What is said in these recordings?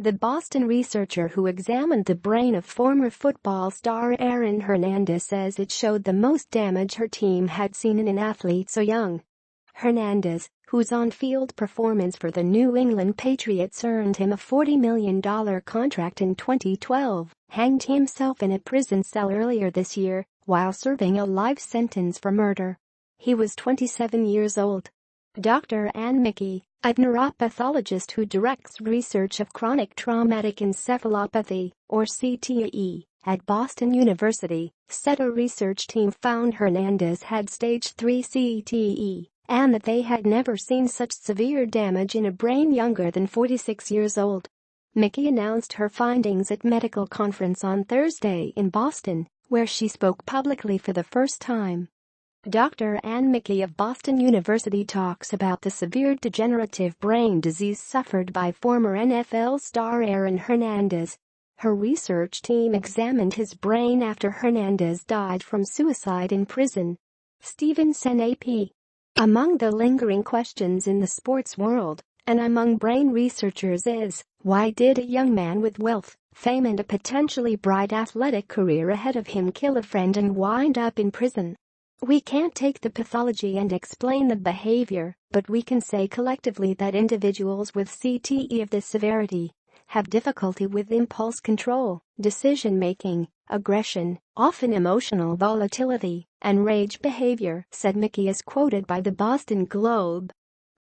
The Boston researcher who examined the brain of former football star Aaron Hernandez says it showed the most damage her team had seen in an athlete so young. Hernandez, whose on-field performance for the New England Patriots earned him a $40 million contract in 2012, hanged himself in a prison cell earlier this year while serving a life sentence for murder. He was 27 years old. Dr. McKee, a neuropathologist who directs research of chronic traumatic encephalopathy, or CTE, at Boston University, said a research team found Hernandez had stage 3 CTE and that they had never seen such severe damage in a brain younger than 46 years old. McKee announced her findings at a medical conference on Thursday in Boston, where she spoke publicly for the first time. Dr. McKee of Boston University talks about the severe degenerative brain disease suffered by former NFL star Aaron Hernandez. Her research team examined his brain after Hernandez died from suicide in prison. Stevenson AP. Among the lingering questions in the sports world, and among brain researchers is, why did a young man with wealth, fame and a potentially bright athletic career ahead of him kill a friend and wind up in prison? We can't take the pathology and explain the behavior, but we can say collectively that individuals with CTE of this severity have difficulty with impulse control, decision-making, aggression, often emotional volatility, and rage behavior, said McKee as quoted by the Boston Globe.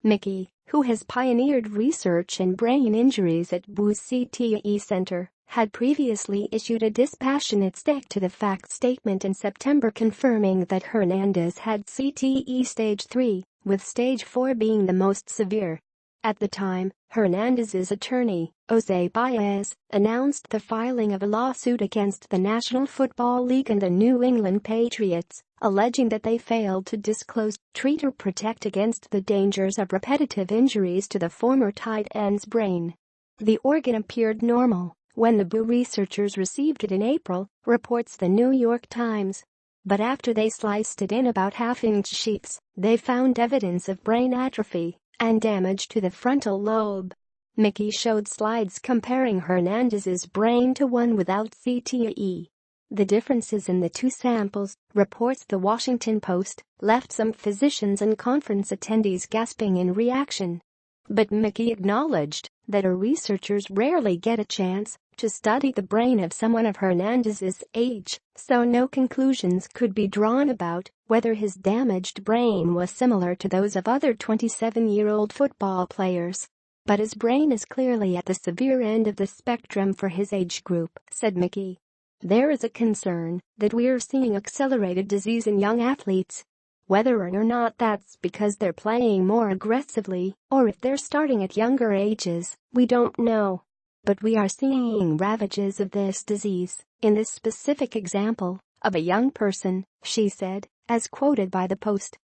McKee, who has pioneered research in brain injuries at Boo's CTE Center, had previously issued a dispassionate stick to the facts statement in September confirming that Hernandez had CTE stage 3, with stage 4 being the most severe. At the time, Hernandez's attorney, Jose Baez, announced the filing of a lawsuit against the National Football League and the New England Patriots, alleging that they failed to disclose, treat or protect against the dangers of repetitive injuries to the former tight end's brain. The organ appeared normal when the Boo researchers received it in April, reports the New York Times. But after they sliced it in about half-inch sheets, they found evidence of brain atrophy and damage to the frontal lobe. McKee showed slides comparing Hernandez's brain to one without CTE. The differences in the two samples, reports the Washington Post, left some physicians and conference attendees gasping in reaction. But McKee acknowledged that her researchers rarely get a chance to study the brain of someone of Hernandez's age, so no conclusions could be drawn about whether his damaged brain was similar to those of other 27-year-old football players. But his brain is clearly at the severe end of the spectrum for his age group, said McKee. There is a concern that we're seeing accelerated disease in young athletes. Whether or not that's because they're playing more aggressively or if they're starting at younger ages, we don't know. But we are seeing ravages of this disease, in this specific example, of a young person, she said, as quoted by the Post.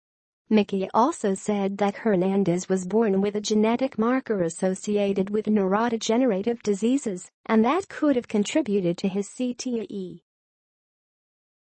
McKee also said that Hernandez was born with a genetic marker associated with neurodegenerative diseases, and that could have contributed to his CTE.